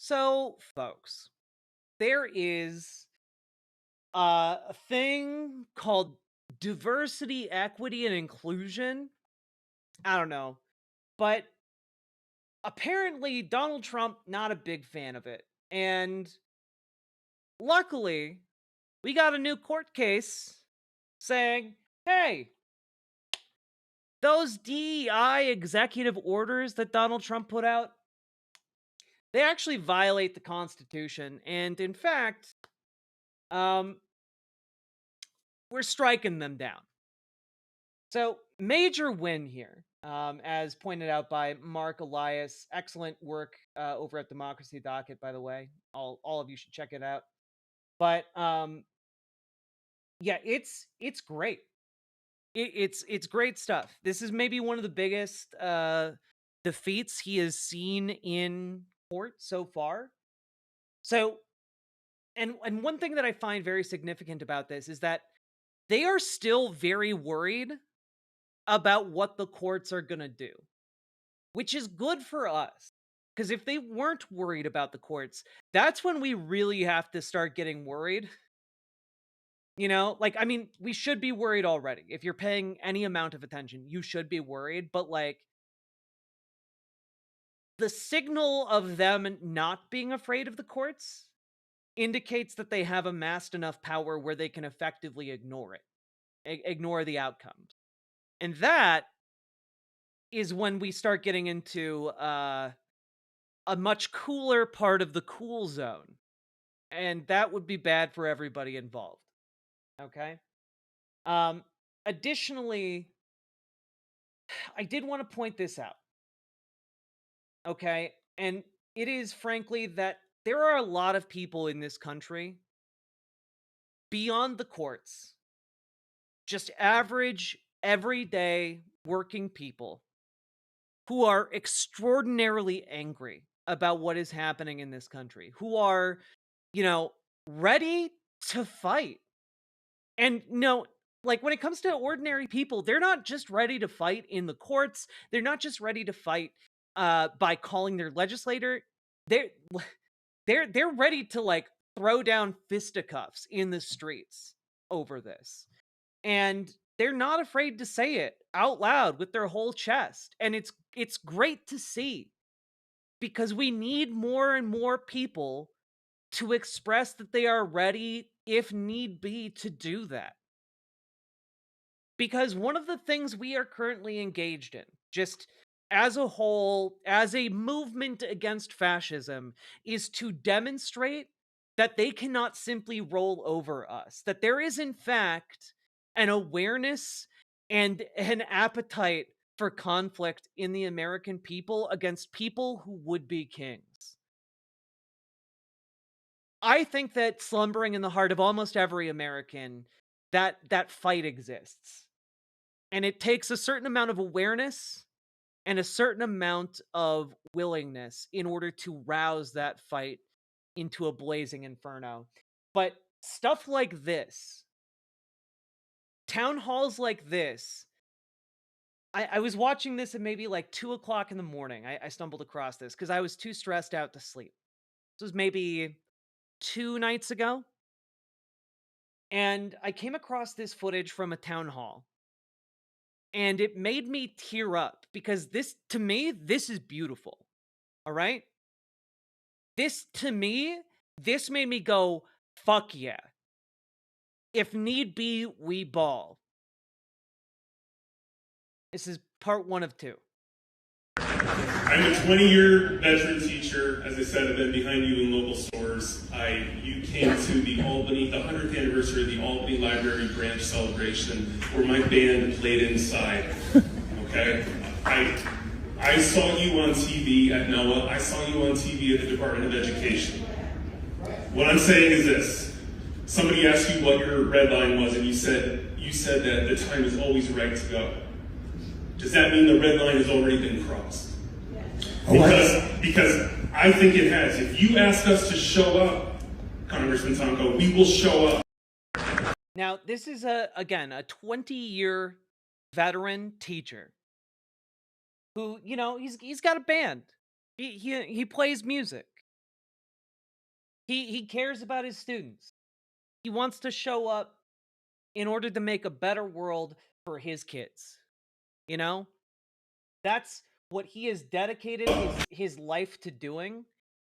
So, folks, there is a thing called diversity, equity, and inclusion. I don't know. But apparently, Donald Trump, not a big fan of it. And luckily, we got a new court case saying, hey, those DEI executive orders that Donald Trump put out, they actually violate the Constitution. And in fact, um, we're striking them down. So, major win here, as pointed out by Mark Elias. Excellent work over at Democracy Docket, by the way. All of you should check it out. But yeah, it's great. It's great stuff. This is maybe one of the biggest defeats he has seen in court so far. So, and one thing that I find very significant about this is that they are still very worried about what the courts are going to do, which is good for us. Because if they weren't worried about the courts, that's when we really have to start getting worried. Like, I mean, we should be worried already. If you're paying any amount of attention, you should be worried. But, like, the signal of them not being afraid of the courts indicates that they have amassed enough power where they can effectively ignore it, ignore the outcomes. And that is when we start getting into a much cooler part of the cool zone. And that would be bad for everybody involved. Okay? Um, Additionally, I did want to point this out. Okay? And it is frankly that there are a lot of people in this country beyond the courts, just average, everyday working people who are extraordinarily angry about what is happening in this country, who are, you know, ready to fight. And no, like when it comes to ordinary people, they're not just ready to fight in the courts. They're not just ready to fight by calling their legislator. They're they're ready to like throw down fisticuffs in the streets over this. And they're not afraid to say it out loud with their whole chest. And it's great to see because we need more and more people to express that they are ready if need be to do that. Because one of the things we are currently engaged in, just as a whole, as a movement against fascism, is to demonstrate that they cannot simply roll over us, that there is, in fact, an awareness and an appetite for conflict in the American people against people who would be kings. I think that slumbering in the heart of almost every American, that fight exists. And it takes a certain amount of awareness and a certain amount of willingness in order to rouse that fight into a blazing inferno. But stuff like this, town halls like this, I was watching this at maybe like 2 o'clock in the morning. I stumbled across this because I was too stressed out to sleep. This was maybe 2 nights ago. And I came across this footage from a town hall and it made me tear up because this, to me, this is beautiful. All right. This, to me, this made me go, fuck yeah. If need be, we ball. This is part one of two. I'm a 20-year veteran teacher. As I said, I've been behind you in local stores. You came to the 100th anniversary of the Albany Library branch celebration where my band played inside. Okay? I saw you on TV at NOAA. I saw you on TV at the Department of Education. What I'm saying is this. Somebody asked you what your red line was, and you said that the time is always right to go. Does that mean the red line has already been crossed? Because I think it has. If you ask us to show up, Congressman Tonko, we will show up. Now, this is again a 20-year veteran teacher who, he's got a band. He plays music. He cares about his students. He wants to show up in order to make a better world for his kids. You know? That's what he has dedicated his life to doing.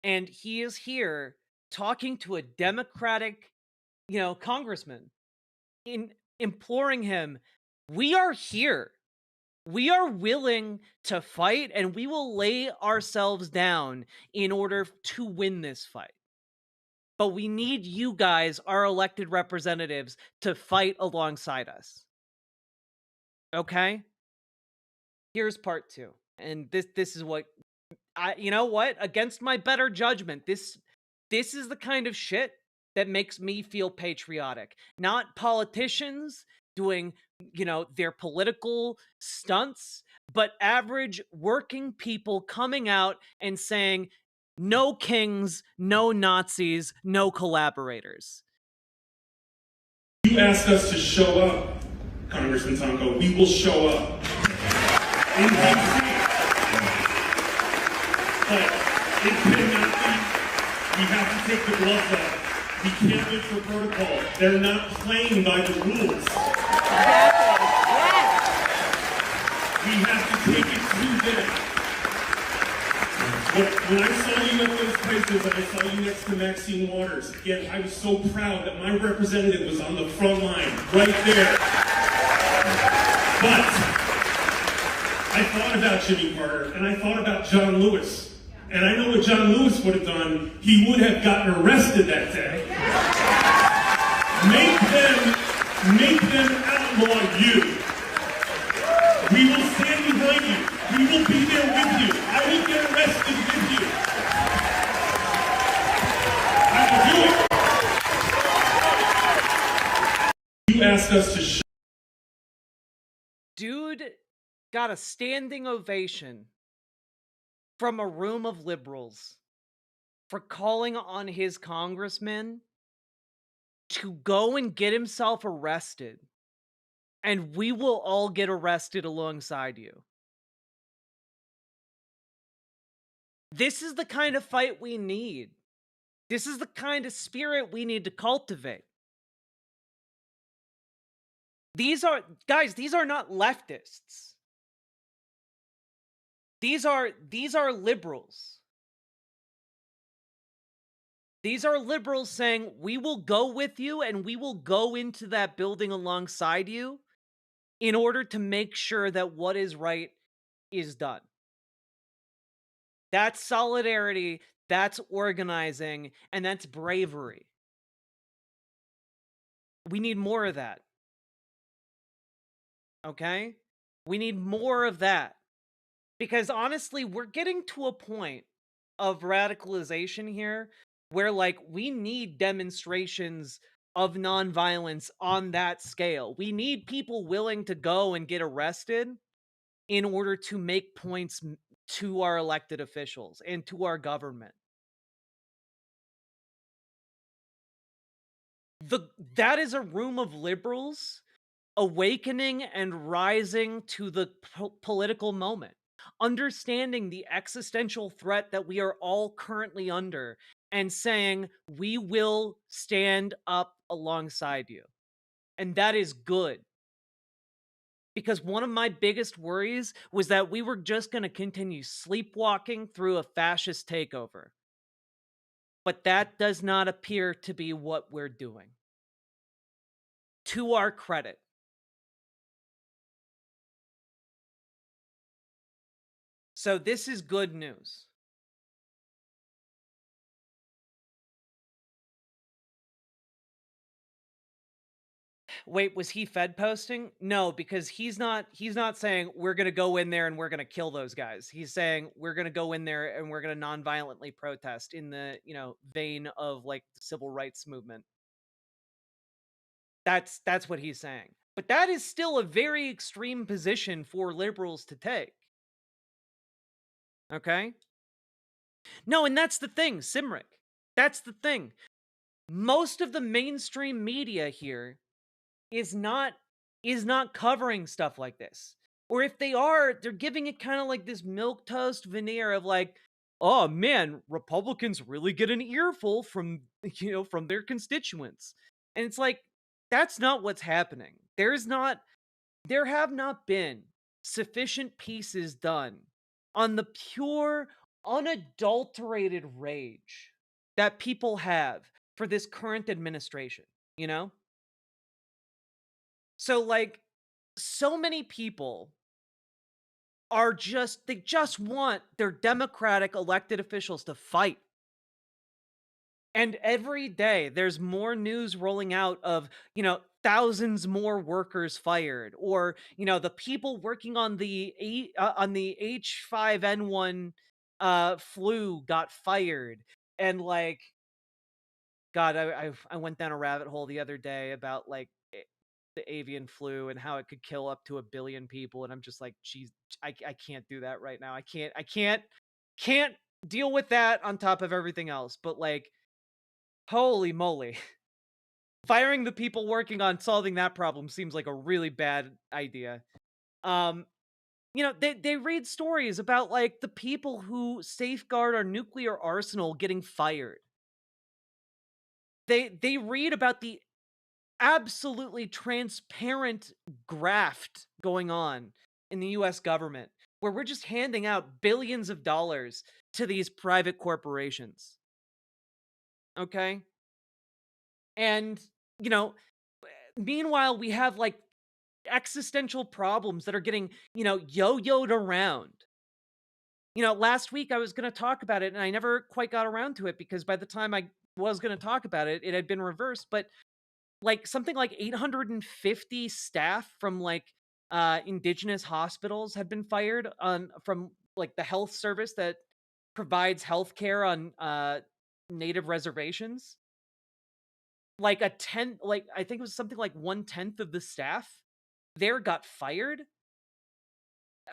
And he is here talking to a Democratic, congressman, imploring him, we are here. We are willing to fight and we will lay ourselves down in order to win this fight. But we need you guys, our elected representatives, to fight alongside us. Okay? Here's part 2. And this is what you know what? Against my better judgment, this is the kind of shit that makes me feel patriotic. Not politicians doing, their political stunts, but average working people coming out and saying, no kings, no Nazis, no collaborators. You ask us to show up, Congressman Tonko. We will show up. In DC. But it cannot be. We have to take the gloves off. We can't live for protocol. They're not playing by the rules. We have to take it to them. When I saw you at those places, and I saw you next to Maxine Waters, again, I was so proud that my representative was on the front line, right there. But I thought about Jimmy Carter, and I thought about John Lewis. And I know what John Lewis would have done. He would have gotten arrested that day. Make them outlaw you. We will stand behind you. We will be there with you. I will get arrested with you. I will do it. You asked us to show. Dude got a standing ovation from a room of liberals for calling on his congressman to go and get himself arrested. And we will all get arrested alongside you. This is the kind of fight we need. This is the kind of spirit we need to cultivate. These are not leftists. These are liberals. These are liberals saying, we will go with you and we will go into that building alongside you in order to make sure that what is right is done. That's solidarity, that's organizing, and that's bravery. We need more of that. Okay? We need more of that. Because honestly, we're getting to a point of radicalization here where, like, we need demonstrations of nonviolence on that scale. We need people willing to go and get arrested in order to make points to our elected officials and to our government. That is a room of liberals awakening and rising to the political moment, understanding the existential threat that we are all currently under, and saying, we will stand up alongside you. And that is good. Because one of my biggest worries was that we were just going to continue sleepwalking through a fascist takeover. But that does not appear to be what we're doing. To our credit. So this is good news. Wait, was he Fed posting? No, because he's not saying we're going to go in there and we're going to kill those guys. He's saying we're going to go in there and we're going to non-violently protest in the, vein of like the civil rights movement. That's what he's saying. But that is still a very extreme position for liberals to take. Okay? No, and that's the thing, Simric. That's the thing. Most of the mainstream media here is not covering stuff like this. Or if they are, they're giving it kind of like this milquetoast veneer of like, oh man, Republicans really get an earful from, from their constituents. And it's like, that's not what's happening. There have not been sufficient pieces done on the pure, unadulterated rage that people have for this current administration, you know? So, like, so many people they just want their democratic elected officials to fight. And every day there's more news rolling out of, thousands more workers fired, or, the people working on on the H5N1 flu got fired. And like, god, I went down a rabbit hole the other day about like the avian flu and how it could kill up to 1 billion people, and I'm just like, geez, I can't do that right now. I can't deal with that on top of everything else. But like, holy moly. Firing the people working on solving that problem seems like a really bad idea. Um, they read stories about like the people who safeguard our nuclear arsenal getting fired. They read about the absolutely transparent graft going on in the US government, where we're just handing out billions of dollars to these private corporations. Okay? And, you know, meanwhile, we have like existential problems that are getting, yo-yoed around. Last week I was going to talk about it and I never quite got around to it because by the time I was going to talk about it, it had been reversed. But like something like 850 staff from like indigenous hospitals had been fired on from like the health service that provides healthcare on native reservations. Like a 10, like I think it was something like 1/10 of the staff there got fired,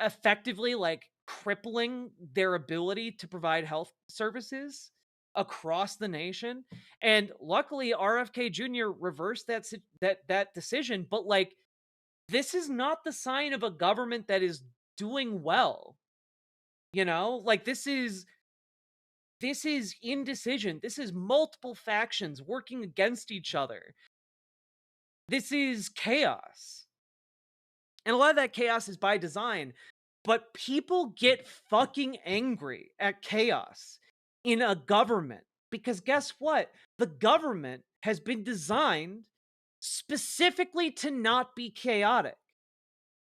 effectively like crippling their ability to provide health services across the nation. And luckily RFK Jr. reversed that decision. But like, this is not the sign of a government that is doing well. Like, this is indecision. This is multiple factions working against each other. This is chaos. And a lot of that chaos is by design, but people get fucking angry at chaos in a government because guess what? The government has been designed specifically to not be chaotic.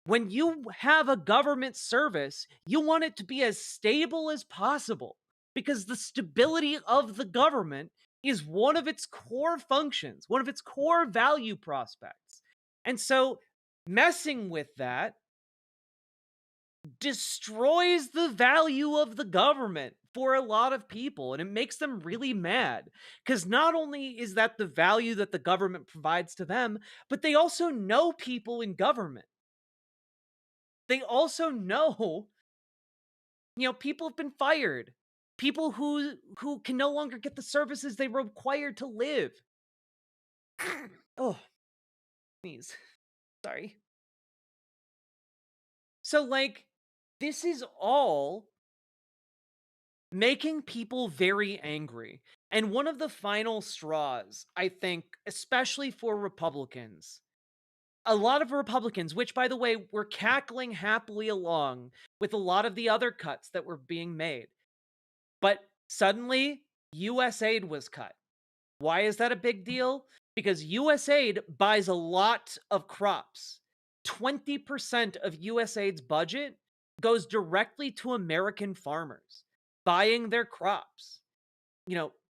When you have a government service, you want it to be as stable as possible because the stability of the government is one of its core functions, one of its core value prospects. And so messing with that destroys the value of the government for a lot of people, and it makes them really mad because not only is that the value that the government provides to them, but they also know people in government. They also know, people have been fired, people who can no longer get the services they were required to live. Oh, sneeze. Sorry. So like, this is all making people very angry. And one of the final straws, I think, especially for Republicans, a lot of Republicans, which by the way, were cackling happily along with a lot of the other cuts that were being made. But suddenly, US aid was cut. Why is that a big deal? Because US aid buys a lot of crops. 20% of US aid's budget goes directly to American farmers, buying their crops,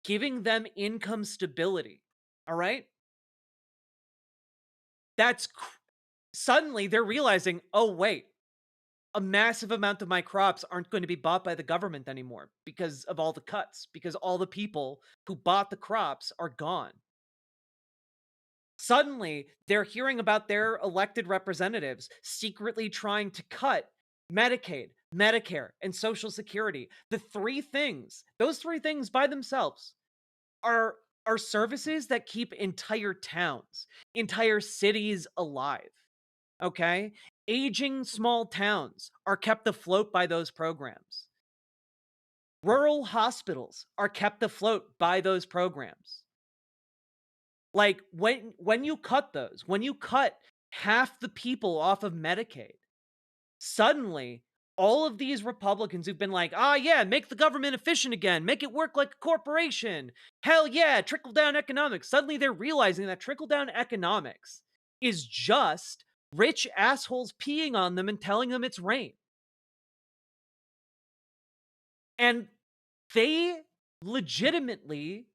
giving them income stability. All right? Suddenly they're realizing, oh, wait, a massive amount of my crops aren't going to be bought by the government anymore because of all the cuts, because all the people who bought the crops are gone. Suddenly, they're hearing about their elected representatives secretly trying to cut Medicaid, Medicare, and Social Security. Those three things by themselves are services that keep entire towns, entire cities alive. Okay? Aging small towns are kept afloat by those programs. Rural hospitals are kept afloat by those programs. Like when you cut those, when you cut half the people off of Medicaid, suddenly all of these Republicans who've been like, "Ah, yeah, make the government efficient again, make it work like a corporation. Hell yeah, trickle down economics." Suddenly they're realizing that trickle down economics is just rich assholes peeing on them and telling them it's rain. And they legitimately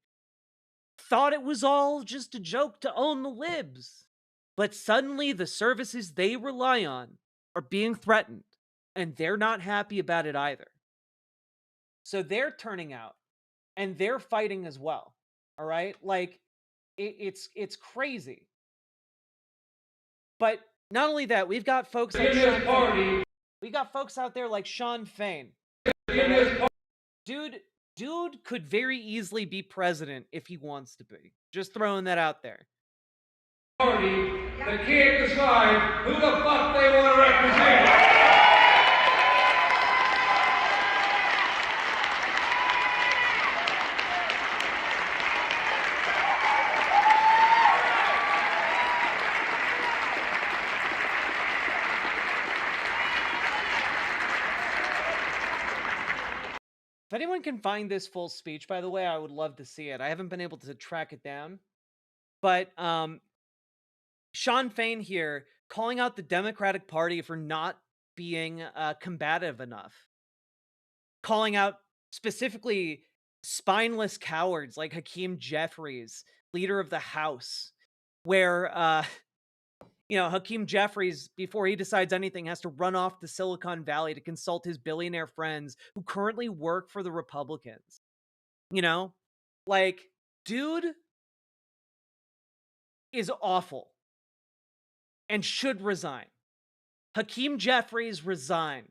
thought it was all just a joke to own the libs. But suddenly the services they rely on are being threatened, and they're not happy about it either. So they're turning out and they're fighting as well. All right? Like it's crazy. But not only that, we've got folks like we got folks out there like Sean Fain. Dude could very easily be president if he wants to be. Just throwing that out there. They can't decide who the fuck they want to represent. If anyone can find this full speech, by the way, I would love to see it. I haven't been able to track it down. But Sean Fain here calling out the Democratic Party for not being combative enough. Calling out specifically spineless cowards like Hakeem Jeffries, leader of the House, where Hakeem Jeffries, before he decides anything, has to run off to Silicon Valley to consult his billionaire friends who currently work for the Republicans. Like, dude is awful and should resign. Hakeem Jeffries resign.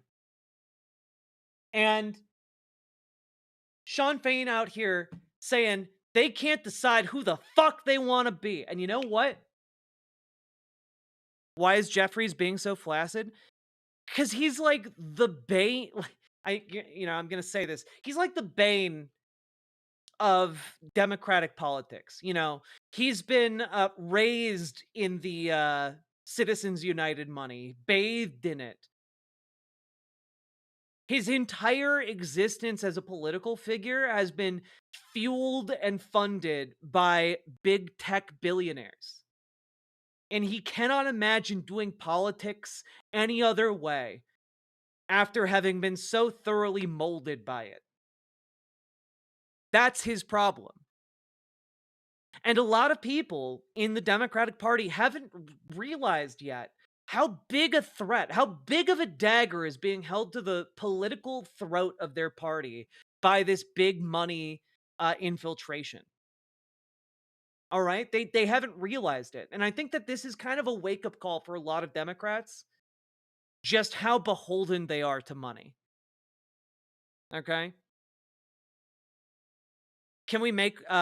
And Sean Fain out here saying they can't decide who the fuck they want to be. And you know what? Why is Jeffries being so flaccid? Because he's like the bane. I'm going to say this. He's like the bane of Democratic politics. He's been raised in the Citizens United money, bathed in it. His entire existence as a political figure has been fueled and funded by big tech billionaires. And he cannot imagine doing politics any other way after having been so thoroughly molded by it. That's his problem. And a lot of people in the Democratic Party haven't realized yet how big a threat, how big of a dagger is being held to the political throat of their party by this big money infiltration. All right? They haven't realized it. And I think that this is kind of a wake-up call for a lot of Democrats, just how beholden they are to money. Okay? Can we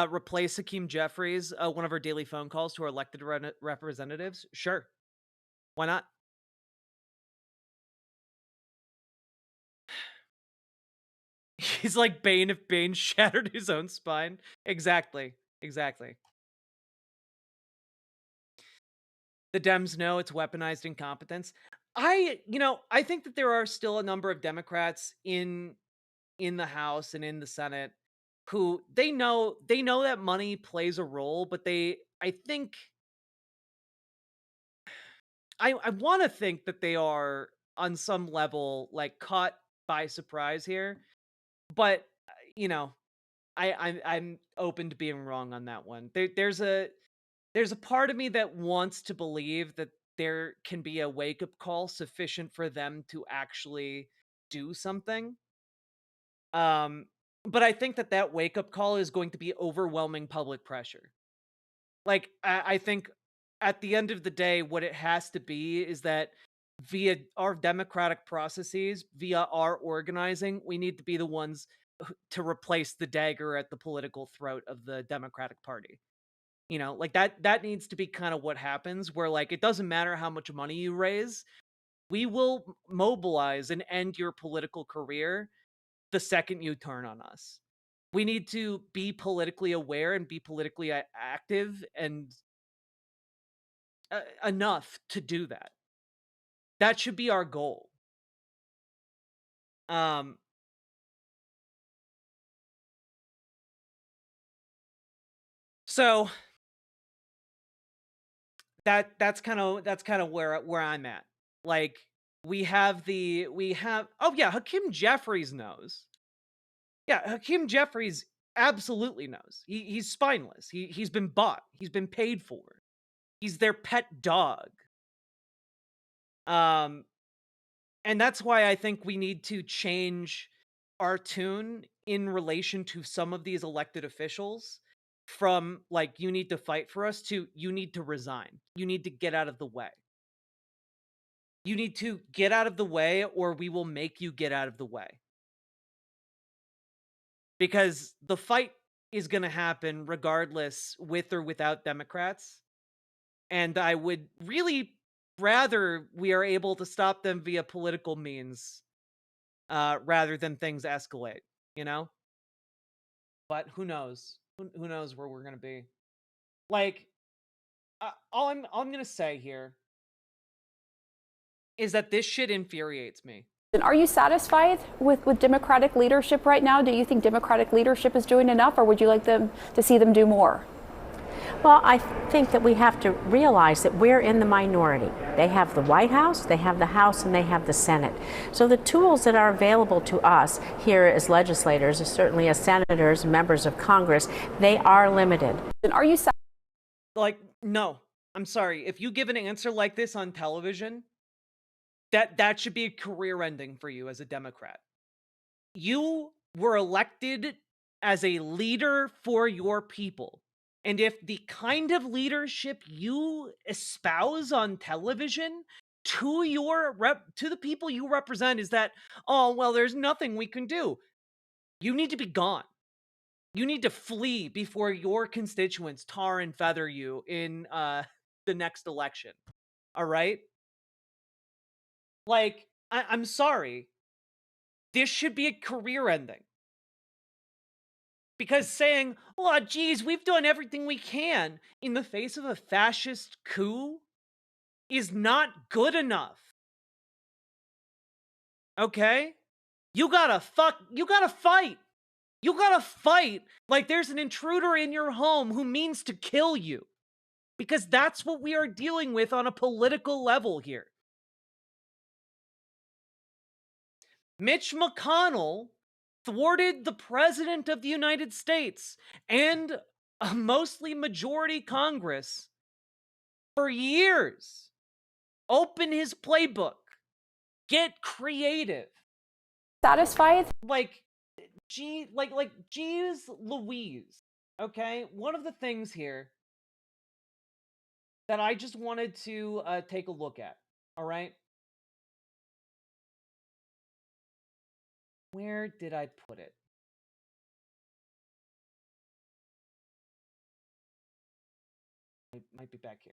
replace Hakeem Jeffries one of our daily phone calls to our elected representatives? Sure. Why not? He's like Bane if Bane shattered his own spine. Exactly. The Dems know it's weaponized incompetence. I think that there are still a number of Democrats in the House and in the Senate who they know that money plays a role, but I want to think that they are on some level like caught by surprise here, but I'm open to being wrong on that one. There's a part of me that wants to believe that there can be a wake-up call sufficient for them to actually do something. But I think that wake-up call is going to be overwhelming public pressure. Like, I think at the end of the day, what it has to be is that via our democratic processes, via our organizing, we need to be the ones to replace the dagger at the political throat of the Democratic Party. Like that needs to be kind of what happens, where like it doesn't matter how much money you raise, we will mobilize and end your political career the second you turn on us. We need to be politically aware and be politically active and enough to do that. That should be our goal. So that's kind of where I'm at. Like we have oh yeah, Hakeem Jeffries knows. Yeah, Hakeem Jeffries absolutely knows. He's spineless. He's been bought. He's been paid for. He's their pet dog. And that's why I think we need to change our tune in relation to some of these elected officials from like you need to fight for us to you need to resign. You need to get out of the way. You need to get out of the way or we will make you get out of the way. Because the fight is going to happen regardless with or without Democrats. And I would really rather we are able to stop them via political means rather than things escalate, you know? But who knows? Who knows where we're going to be? Like, all I'm going to say here is that this shit infuriates me. Are you satisfied with Democratic leadership right now? Do you think Democratic leadership is doing enough, or would you like them to see them do more? Well, I think that we have to realize that we're in the minority. They have the White House, they have the House, and they have the Senate. So the tools that are available to us here as legislators, certainly as senators, members of Congress, they are limited. And are you like, no, I'm sorry. If you give an answer like this on television, that should be a career ending for you as a Democrat. You were elected as a leader for your people. And if the kind of leadership you espouse on television to the people you represent is that, oh, well, there's nothing we can do. You need to be gone. You need to flee before your constituents tar and feather you in the next election. All right? Like, I'm sorry. This should be a career ending. Because saying, oh, geez, we've done everything we can in the face of a fascist coup is not good enough. Okay? You gotta fight. You gotta fight like there's an intruder in your home who means to kill you. Because that's what we are dealing with on a political level here. Mitch McConnell thwarted the president of the United States and a mostly majority Congress for years. Open his playbook. Get creative. satisfied? Like, geez Louise. Okay? One of the things here that I just wanted to take a look at. All right? Where did I put it? It might be back here.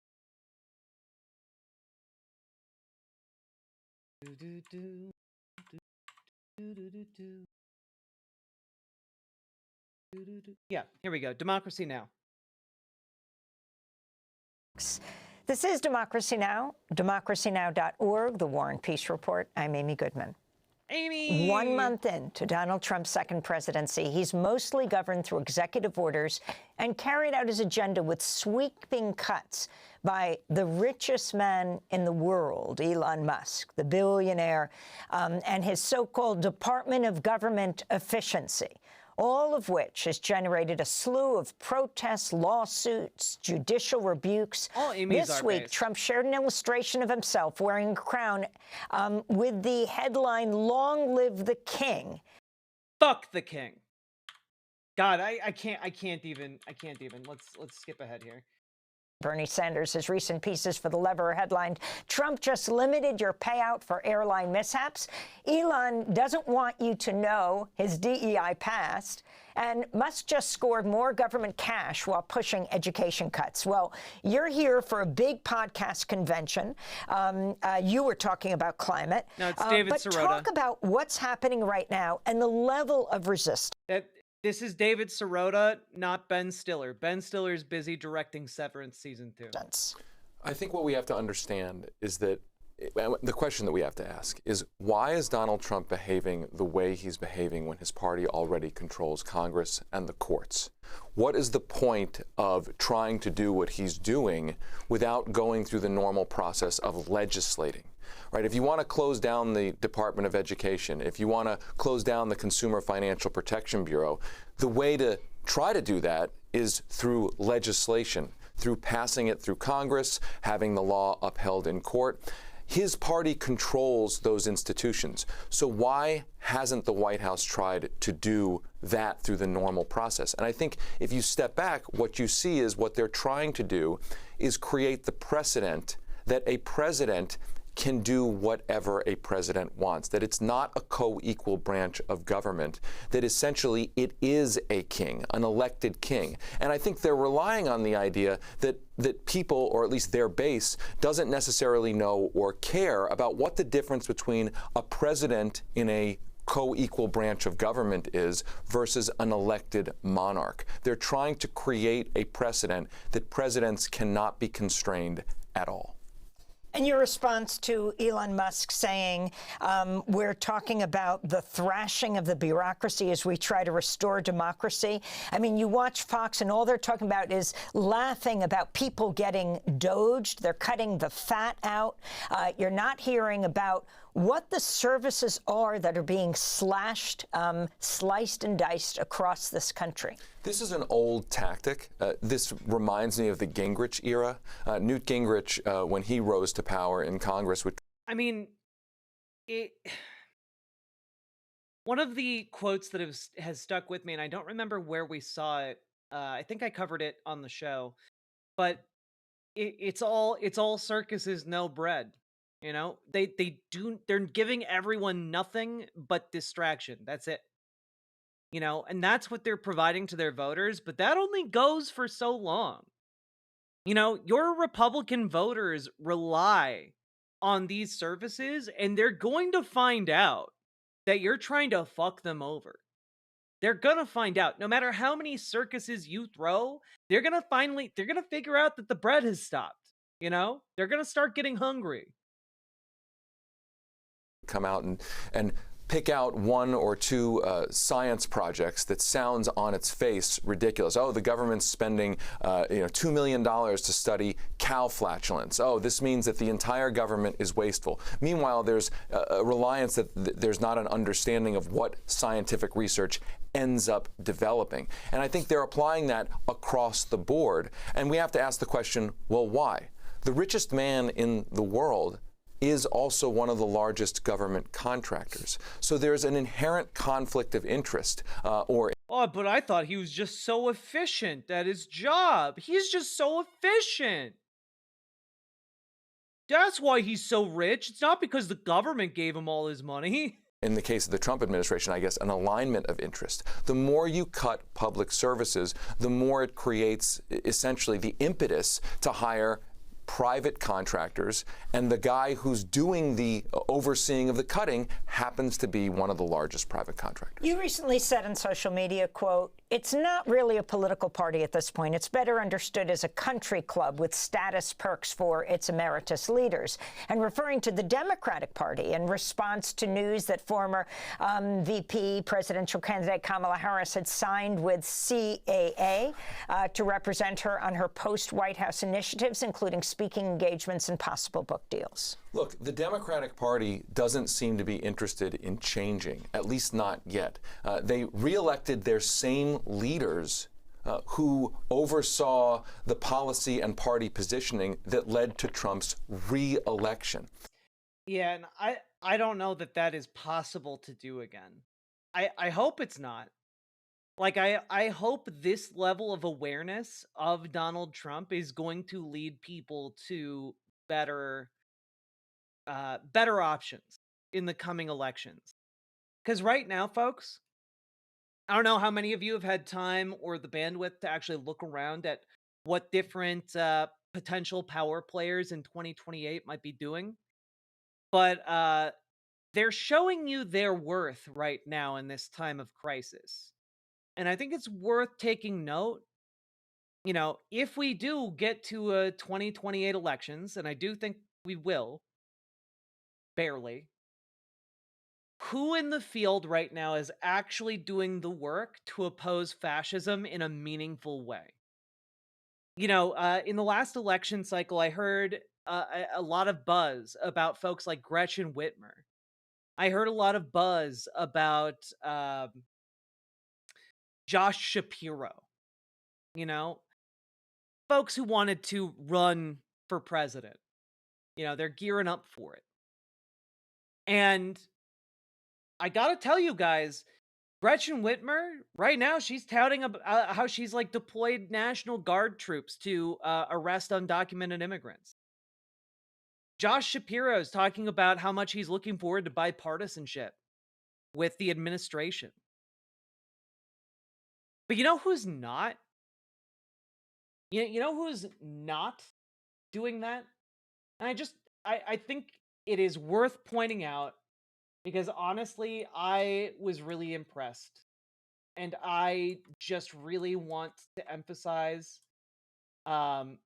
Yeah, here we go. Democracy Now! This is Democracy Now!, democracynow.org, The War and Peace Report. I'm Amy Goodman. Amy! 1 month into Donald Trump's second presidency, he's mostly governed through executive orders and carried out his agenda with sweeping cuts by the richest man in the world, Elon Musk, the billionaire, and his so-called Department of Government Efficiency, all of which has generated a slew of protests, lawsuits, judicial rebukes. This week, Trump shared an illustration of himself wearing a crown with the headline, "Long Live the King." Fuck the king. God, I can't even. Let's skip ahead here. Bernie Sanders' recent pieces for The Lever headlined, "Trump just limited your payout for airline mishaps." Elon doesn't want you to know his DEI past. And Musk just scored more government cash while pushing education cuts. Well, you're here for a big podcast convention. You were talking about climate. No, it's David but Sirota. Talk about what's happening right now and the level of resistance. This is David Sirota, not Ben Stiller. Ben Stiller's busy directing Severance Season 2. I think what we have to understand is that the question that we have to ask is, why is Donald Trump behaving the way he's behaving when his party already controls Congress and the courts? What is the point of trying to do what he's doing without going through the normal process of legislating? Right? If you want to close down the Department of Education, if you want to close down the Consumer Financial Protection Bureau, the way to try to do that is through legislation, through passing it through Congress, having the law upheld in court. His party controls those institutions. So why hasn't the White House tried to do that through the normal process? And I think if you step back, what you see is what they're trying to do is create the precedent that a president can do whatever a president wants, that it's not a co-equal branch of government, that essentially it is a king, an elected king. And I think they're relying on the idea that people, or at least their base, doesn't necessarily know or care about what the difference between a president in a co-equal branch of government is versus an elected monarch. They're trying to create a precedent that presidents cannot be constrained at all. And your response to Elon Musk saying we're talking about the thrashing of the bureaucracy as we try to restore democracy. I mean, you watch Fox and all they're talking about is laughing about people getting doged. They're cutting the fat out. You're not hearing about what the services are that are being slashed, sliced and diced across this country. This is an old tactic. This reminds me of the Gingrich era. Newt Gingrich, when he rose to power in Congress, I mean, one of the quotes that has stuck with me, and I don't remember where we saw it. I think I covered it on the show, but it's all circuses, no bread. You know, they're giving everyone nothing but distraction. That's it. You know, and that's what they're providing to their voters, but that only goes for so long. You know, your Republican voters rely on these services, and they're going to find out that you're trying to fuck them over. They're gonna find out. No matter how many circuses you throw, they're gonna figure out that the bread has stopped. You know, they're gonna start getting hungry. Come out and pick out one or two science projects that sounds on its face ridiculous. Oh, the government's spending $2 million to study cow flatulence. Oh, this means that the entire government is wasteful. Meanwhile, there's a reliance that there's not an understanding of what scientific research ends up developing. And I think they're applying that across the board. And we have to ask the question, well, why? The richest man in the world is also one of the largest government contractors. So there's an inherent conflict of interest Oh, but I thought he was just so efficient at his job. He's just so efficient. That's why he's so rich. It's not because the government gave him all his money. In the case of the Trump administration, I guess, an alignment of interest. The more you cut public services, the more it creates essentially the impetus to hire private contractors, and the guy who's doing the overseeing of the cutting happens to be one of the largest private contractors. You recently said on social media, quote, "It's not really a political party at this point. It's better understood as a country club with status perks for its emeritus leaders." And referring to the Democratic Party in response to news that former VP presidential candidate Kamala Harris had signed with CAA to represent her on her post-White House initiatives, including speaking engagements and possible book deals. Look, the Democratic Party doesn't seem to be interested in changing, at least not yet. They reelected their same leaders who oversaw the policy and party positioning that led to Trump's re-election. Yeah, and I don't know that is possible to do again. I hope it's not. Like, I hope this level of awareness of Donald Trump is going to lead people to better better options in the coming elections. Because right now, folks, I don't know how many of you have had time or the bandwidth to actually look around at what different potential power players in 2028 might be doing, but they're showing you their worth right now in this time of crisis. And I think it's worth taking note. You know, if we do get to a 2028 elections, and I do think we will, barely, who in the field right now is actually doing the work to oppose fascism in a meaningful way? You know, in the last election cycle, I heard a lot of buzz about folks like Gretchen Whitmer. I heard a lot of buzz about Josh Shapiro, you know, folks who wanted to run for president. You know, they're gearing up for it. And I gotta tell you guys, Gretchen Whitmer, right now, she's touting how she's like deployed National Guard troops to arrest undocumented immigrants. Josh Shapiro is talking about how much he's looking forward to bipartisanship with the administration. But you know who's not? You know who's not doing that? And I think it is worth pointing out because honestly, I was really impressed. And I just really want to emphasize, um,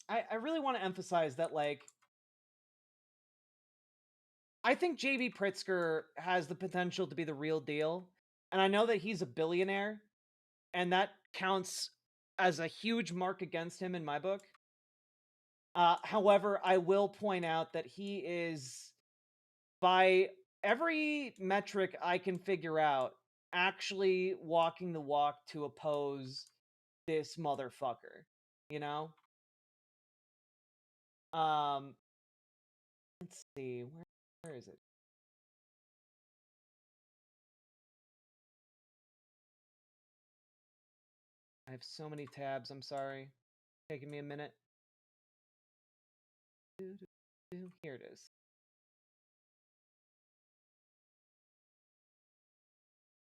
I really want to emphasize that, like, I think JB Pritzker has the potential to be the real deal. And I know that he's a billionaire, and that counts as a huge mark against him in my book. However, I will point out that he is, by every metric I can figure out, actually walking the walk to oppose this motherfucker, you know? Um, let's see, where is it? I have so many tabs, I'm sorry. Taking me a minute. Here it is.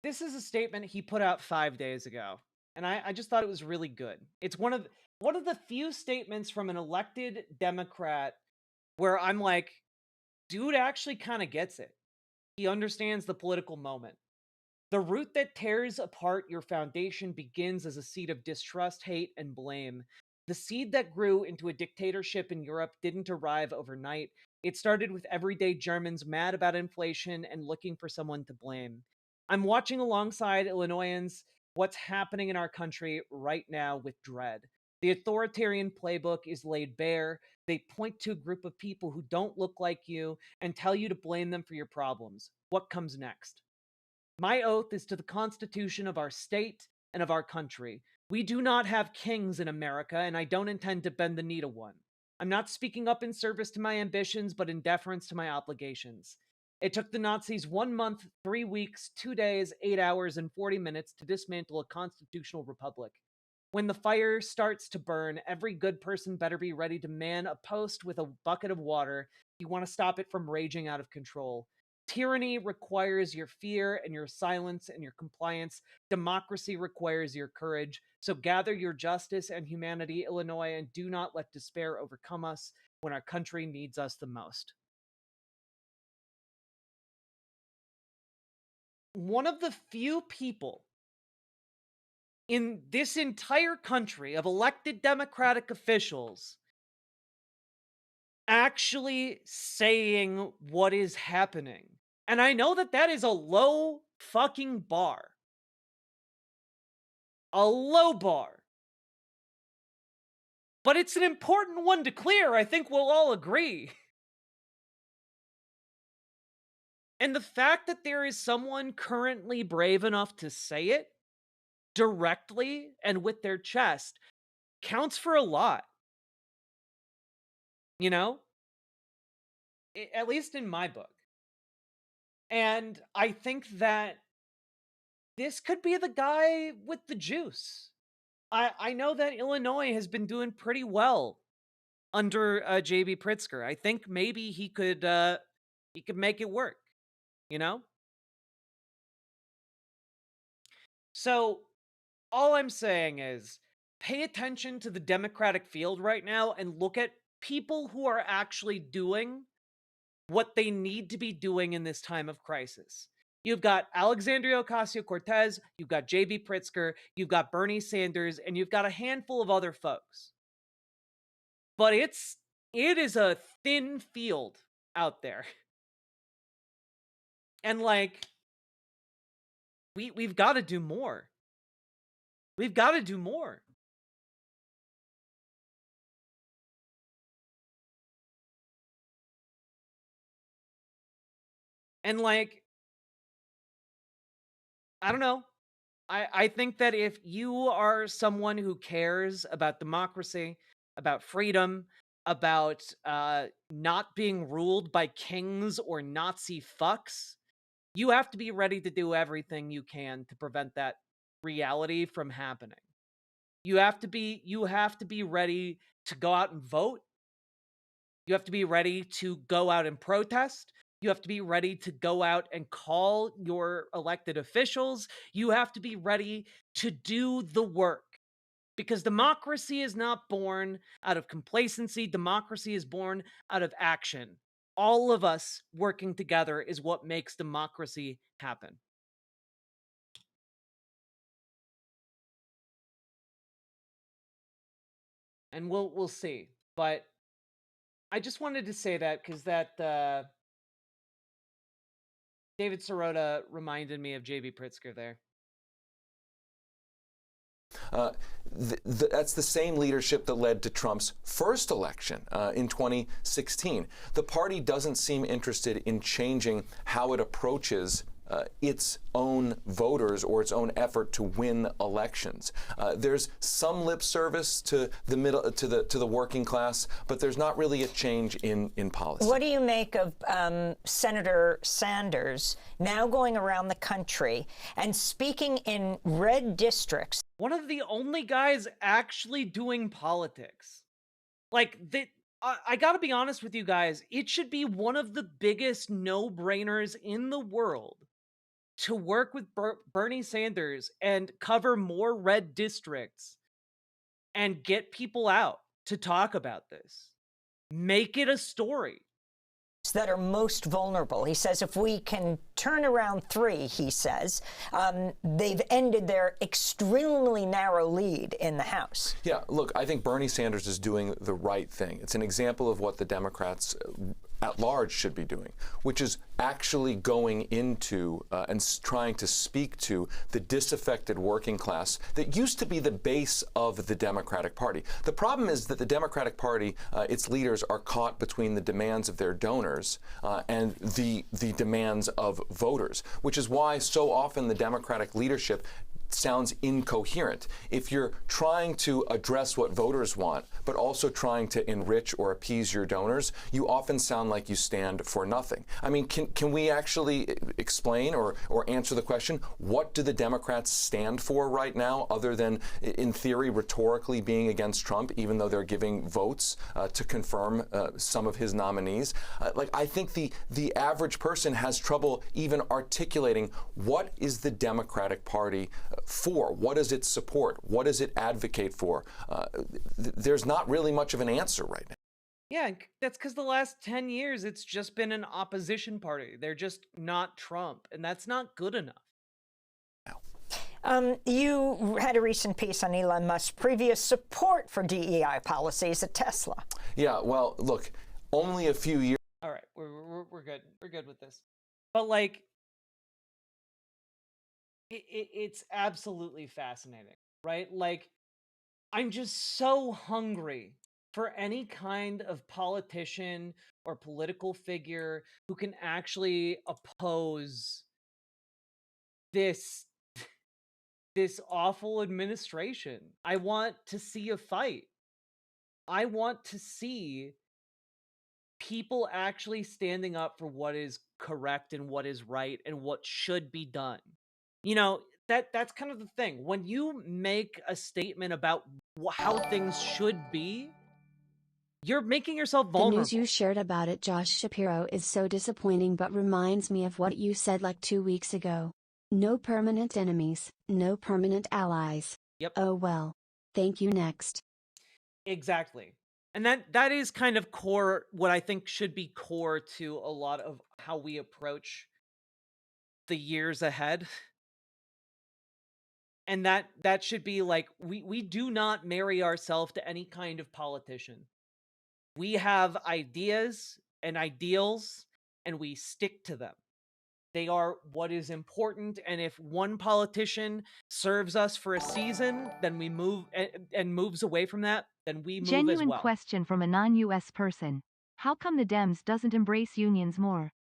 This is a statement he put out 5 days ago, and I just thought it was really good. It's one of the few statements from an elected Democrat where I'm like, dude actually kind of gets it. He understands the political moment. The root that tears apart your foundation begins as a seed of distrust, hate, and blame. The seed that grew into a dictatorship in Europe didn't arrive overnight. It started with everyday Germans mad about inflation and looking for someone to blame. I'm watching alongside Illinoisans what's happening in our country right now with dread. The authoritarian playbook is laid bare. They point to a group of people who don't look like you and tell you to blame them for your problems. What comes next? My oath is to the Constitution of our state and of our country. We do not have kings in America, and I don't intend to bend the knee to one. I'm not speaking up in service to my ambitions, but in deference to my obligations. It took the Nazis 1 month, 3 weeks, 2 days, 8 hours, and 40 minutes to dismantle a constitutional republic. When the fire starts to burn, every good person better be ready to man a post with a bucket of water if you want to stop it from raging out of control. Tyranny requires your fear and your silence and your compliance. Democracy requires your courage. So gather your justice and humanity, Illinois, and do not let despair overcome us when our country needs us the most. One of the few people in this entire country of elected Democratic officials actually saying what is happening. And I know that that is a low fucking bar. A low bar. But it's an important one to clear, I think we'll all agree. And the fact that there is someone currently brave enough to say it directly and with their chest counts for a lot. You know? At least in my book. And I think that this could be the guy with the juice. I know that Illinois has been doing pretty well under JB Pritzker. I think maybe he could make it work, you know? So all I'm saying is pay attention to the Democratic field right now and look at people who are actually doing what they need to be doing in this time of crisis. You've got Alexandria Ocasio-Cortez, you've got J.B. Pritzker, you've got Bernie Sanders, and you've got a handful of other folks. But it is a thin field out there. And like, we've got to do more. We've got to do more. And like, I don't know. I think that if you are someone who cares about democracy, about freedom, about not being ruled by kings or Nazi fucks, you have to be ready to do everything you can to prevent that reality from happening. You have to be ready to go out and vote. You have to be ready to go out and protest. You have to be ready to go out and call your elected officials. You have to be ready to do the work. Because democracy is not born out of complacency. Democracy is born out of action. All of us working together is what makes democracy happen. And we'll see. But I just wanted to say that because that David Sirota reminded me of J.B. Pritzker there. That's the same leadership that led to Trump's first election in 2016. The party doesn't seem interested in changing how it approaches its own voters or its own effort to win elections. There's some lip service to the middle, to the working class, but there's not really a change in policy. What do you make of Senator Sanders now going around the country and speaking in red districts? One of the only guys actually doing politics. Like, I gotta be honest with you guys, it should be one of the biggest no-brainers in the world to work with Bernie Sanders and cover more red districts and get people out to talk about this. Make it a story. That are most vulnerable. He says if we can turn around 3, he says, they've ended their extremely narrow lead in the House. Yeah, look, I think Bernie Sanders is doing the right thing. It's an example of what the Democrats at large should be doing, which is actually going into and trying to speak to the disaffected working class that used to be the base of the Democratic Party. The problem is that the Democratic Party, its leaders, are caught between the demands of their donors and the demands of voters, which is why so often the Democratic leadership sounds incoherent. If you're trying to address what voters want, but also trying to enrich or appease your donors, you often sound like you stand for nothing. I mean, can we actually explain or answer the question, what do the Democrats stand for right now, other than, in theory, rhetorically being against Trump, even though they're giving votes to confirm some of his nominees? I think the average person has trouble even articulating what is the Democratic Party for? What does it support? What does it advocate for? There's not really much of an answer right now. Yeah, that's because the last 10 years, it's just been an opposition party. They're just not Trump, and that's not good enough. You had a recent piece on Elon Musk's previous support for DEI policies at Tesla. Yeah, well, look, only a few years. All right, we're good. We're good with this. But like, it's absolutely fascinating, right? Like, I'm just so hungry for any kind of politician or political figure who can actually oppose this awful administration. I want to see a fight. I want to see people actually standing up for what is correct and what is right and what should be done. You know, that's kind of the thing. When you make a statement about how things should be, you're making yourself The news you vulnerable. shared about it, Josh Shapiro, is so disappointing but reminds me of what you said like 2 weeks ago. No permanent enemies, no permanent allies. Yep. Oh well. Thank you. Next. Exactly. And that is kind of core, what I think should be core to a lot of how we approach the years ahead. And that should be like, we do not marry ourselves to any kind of politician. We have ideas and ideals, and we stick to them. They are what is important, and if one politician serves us for a season, then we move and moves away from that, then we move as Genuine well. question from a non-US person. How come the Dems doesn't embrace unions more?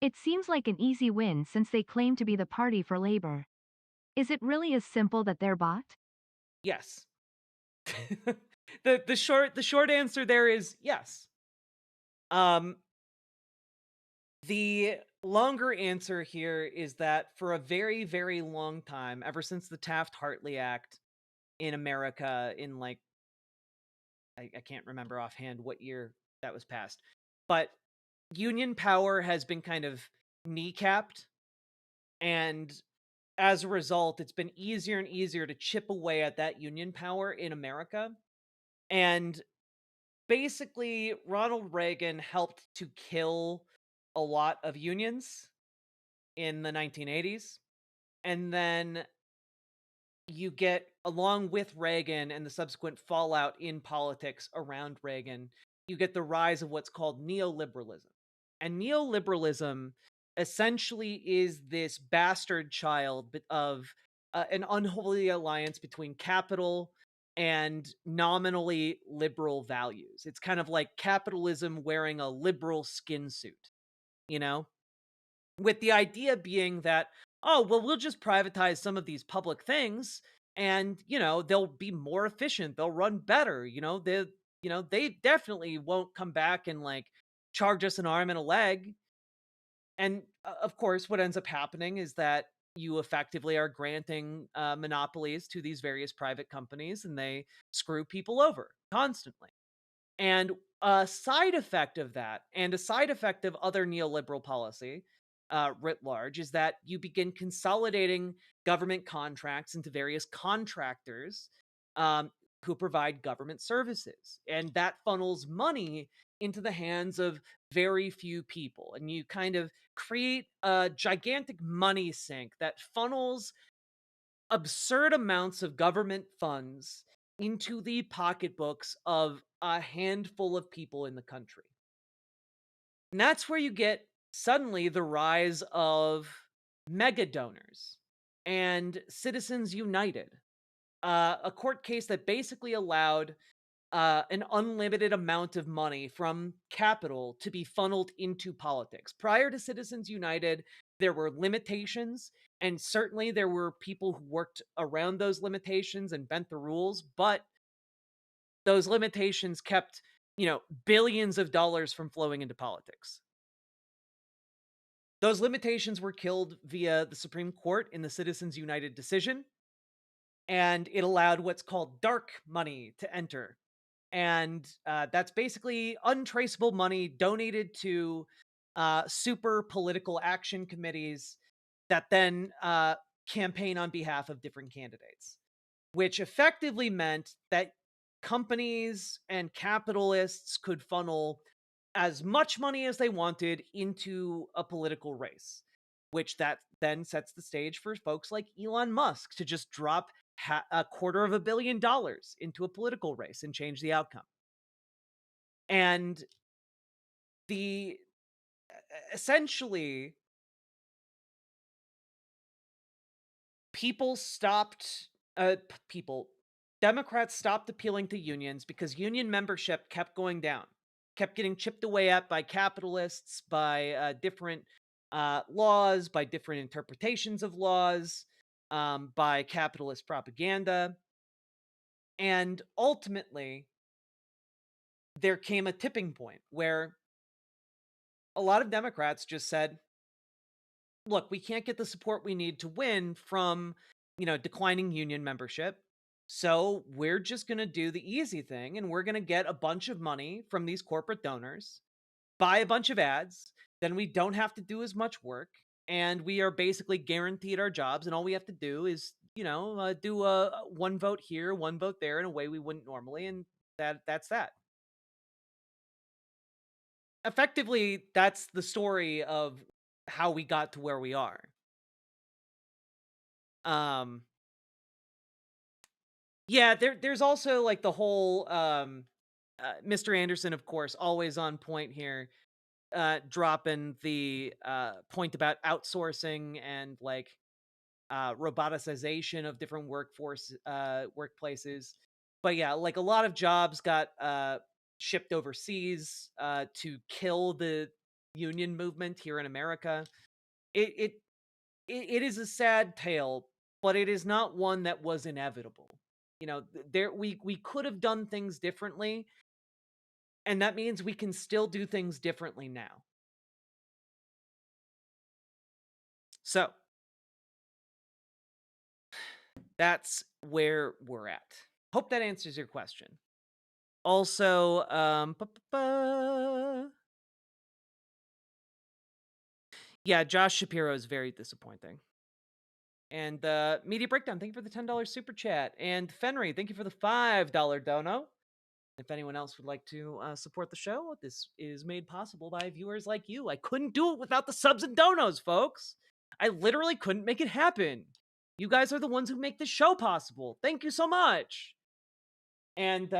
It seems like an easy win since they claim to be the party for labor. Is it really as simple that they're bought? Yes. The short answer there is yes. The longer answer here is that for a very, very long time, ever since the Taft-Hartley Act in America in like, I can't remember offhand what year that was passed, but union power has been kind of kneecapped, and as a result, it's been easier and easier to chip away at that union power in America. And basically, Ronald Reagan helped to kill a lot of unions in the 1980s. And then you get, along with Reagan and the subsequent fallout in politics around Reagan, you get the rise of what's called neoliberalism. And neoliberalism essentially is this bastard child of an unholy alliance between capital and nominally liberal values. It's kind of like capitalism wearing a liberal skin suit, you know? With the idea being that, oh, well, we'll just privatize some of these public things and, they'll be more efficient. They'll run better. They definitely won't come back and like charge us an arm and a leg. And of course, what ends up happening is that you effectively are granting monopolies to these various private companies, and they screw people over constantly. And a side effect of that, and a side effect of other neoliberal policy writ large, is that you begin consolidating government contracts into various contractors who provide government services. And that funnels money into the hands of very few people. And you kind of create a gigantic money sink that funnels absurd amounts of government funds into the pocketbooks of a handful of people in the country. And that's where you get suddenly the rise of mega donors and Citizens United, a court case that basically allowed an unlimited amount of money from capital to be funneled into politics. Prior to Citizens United, there were limitations, and certainly there were people who worked around those limitations and bent the rules, but those limitations kept, billions of dollars from flowing into politics. Those limitations were killed via the Supreme Court in the Citizens United decision, and it allowed what's called dark money to enter. And that's basically untraceable money donated to super political action committees that then campaign on behalf of different candidates, which effectively meant that companies and capitalists could funnel as much money as they wanted into a political race, which that then sets the stage for folks like Elon Musk to just drop $250 million into a political race and change the outcome. And the essentially Democrats stopped appealing to unions because union membership kept going down, kept getting chipped away at by capitalists, by different laws, by different interpretations of laws, by capitalist propaganda. And ultimately, there came a tipping point where a lot of Democrats just said, look, we can't get the support we need to win from declining union membership. So we're just going to do the easy thing, and we're going to get a bunch of money from these corporate donors, buy a bunch of ads, then we don't have to do as much work, and we are basically guaranteed our jobs, and all we have to do is, do a one vote here, one vote there in a way we wouldn't normally, and that's that. Effectively, that's the story of how we got to where we are. Yeah, there's also like the whole Mr. Anderson, of course, always on point here, dropping the point about outsourcing and like roboticization of different workplaces. But yeah, like a lot of jobs got shipped overseas to kill the union movement here in America. It is a sad tale, but it is not one that was inevitable. We could have done things differently, and that means we can still do things differently now. So that's where we're at. Hope that answers your question. Also, yeah, Josh Shapiro is very disappointing. And Media Breakdown, thank you for the $10 super chat. And Fenry, thank you for the $5 dono. If anyone else would like to support the show, this is made possible by viewers like you. I couldn't do it without the subs and donos, folks. I literally couldn't make it happen. You guys are the ones who make this show possible. Thank you so much. And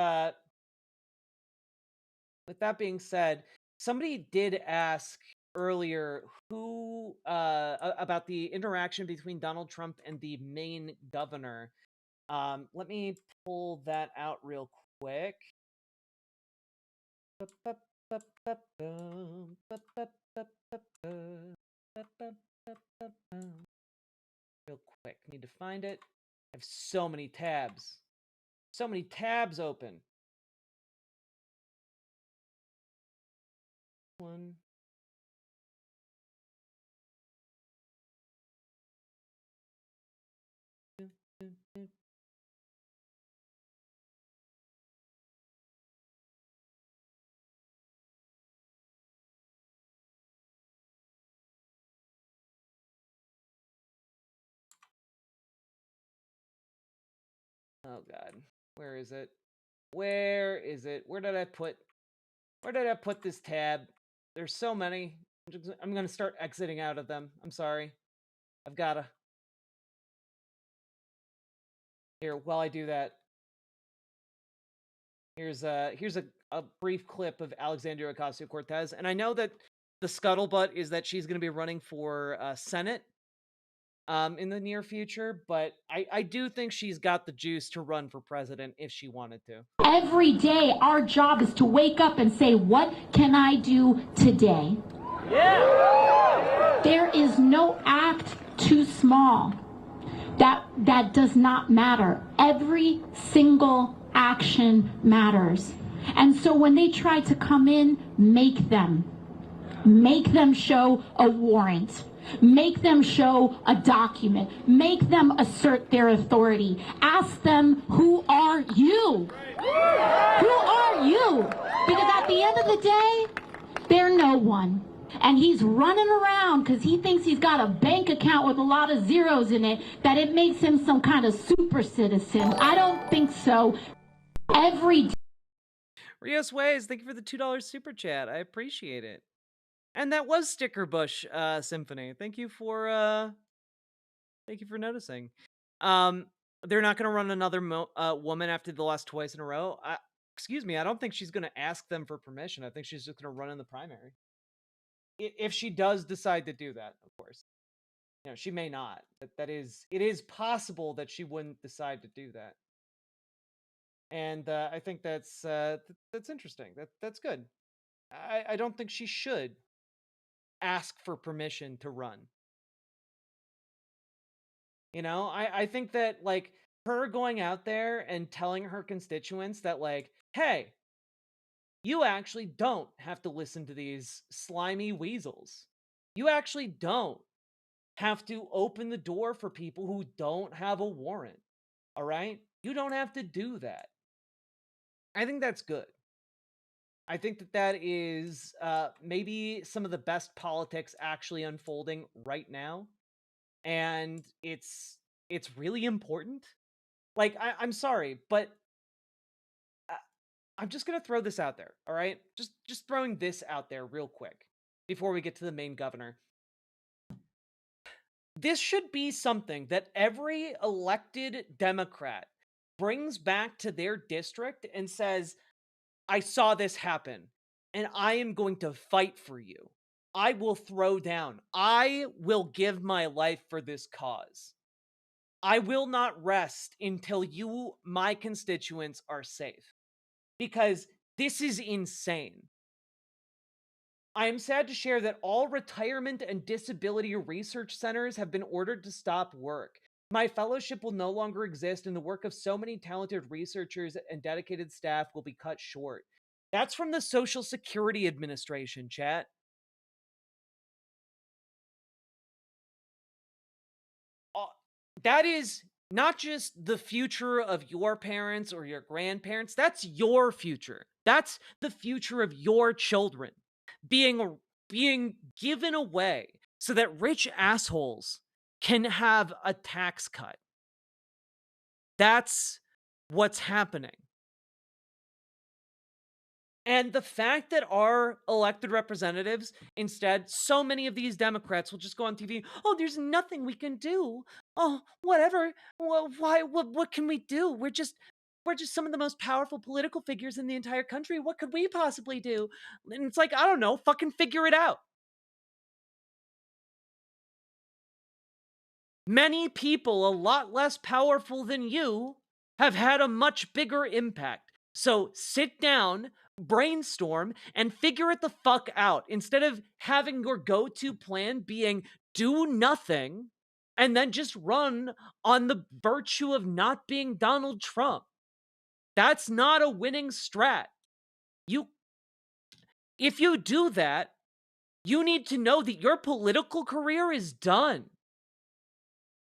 with that being said, somebody did ask earlier who about the interaction between Donald Trump and the Maine governor. Let me pull that out real quick. Real quick, need to find it. I have so many tabs. So many tabs open. One. Oh God, where is it? Where is it? Where did I put this tab? There's so many. I'm gonna start exiting out of them. I'm sorry. I've gotta. Here, while I do that, here's a brief clip of Alexandria Ocasio-Cortez, and I know that the scuttlebutt is that she's gonna be running for Senate in the near future, but I do think she's got the juice to run for president if she wanted to. Every day, our job is to wake up and say, what can I do today? Yeah. There is no act too small. That does not matter. Every single action matters. And so when they try to come in, make them show a warrant. Make them show a document. Make them assert their authority. Ask them, who are you? Who are you? Because at the end of the day, they're no one. And he's running around because he thinks he's got a bank account with a lot of zeros in it, that it makes him some kind of super citizen. I don't think so. Every day. Rios Ways, thank you for the $2 super chat. I appreciate it. And that was Sticker Bush Symphony. Thank you for noticing. They're not going to run another woman after the lost twice in a row. Excuse me, I don't think she's going to ask them for permission. I think she's just going to run in the primary. If she does decide to do that, of course. She may not. It is possible that she wouldn't decide to do that. And I think that's interesting. That's good. I don't think she should ask for permission to run. I think that like her going out there and telling her constituents that like, hey, you actually don't have to listen to these slimy weasels. You actually don't. have to open the door for people who don't have a warrant. All right? You don't have to do that. I think that's good. I think that that is maybe some of the best politics actually unfolding right now, and it's really important. Like, I'm sorry, but uh, I'm just gonna throw this out there. All right, just throwing this out there real quick before we get to the main governor. This should be something that every elected Democrat brings back to their district and says, I saw this happen, and I am going to fight for you. I will throw down. I will give my life for this cause. I will not rest until you, my constituents, are safe. Because this is insane. I am sad to share that all retirement and disability research centers have been ordered to stop work. My fellowship will no longer exist, and the work of so many talented researchers and dedicated staff will be cut short. That's from the Social Security Administration, chat. That is not just the future of your parents or your grandparents. That's your future. That's the future of your children being given away so that rich assholes can have a tax cut. That's what's happening. And the fact that our elected representatives, instead, so many of these Democrats will just go on TV, oh, there's nothing we can do. Oh, whatever. Well, why? What can we do? We're just some of the most powerful political figures in the entire country. What could we possibly do? And it's like, I don't know, fucking figure it out. Many people a lot less powerful than you have had a much bigger impact. So sit down, brainstorm, and figure it the fuck out instead of having your go-to plan being do nothing and then just run on the virtue of not being Donald Trump. That's not a winning strat. If you do that, you need to know that your political career is done.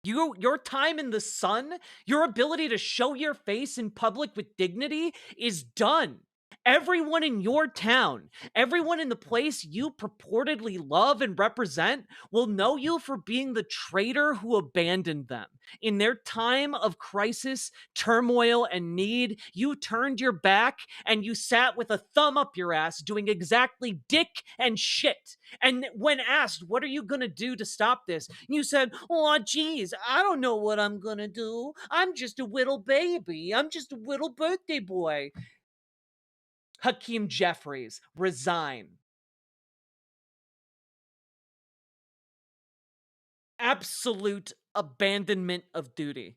Your time in the sun, your ability to show your face in public with dignity is done. Everyone in your town, everyone in the place you purportedly love and represent will know you for being the traitor who abandoned them. In their time of crisis, turmoil, and need, you turned your back and you sat with a thumb up your ass doing exactly dick and shit. And when asked, what are you gonna do to stop this? You said, oh, geez, I don't know what I'm gonna do. I'm just a little baby. I'm just a little birthday boy. Hakeem Jeffries, resign. Absolute abandonment of duty.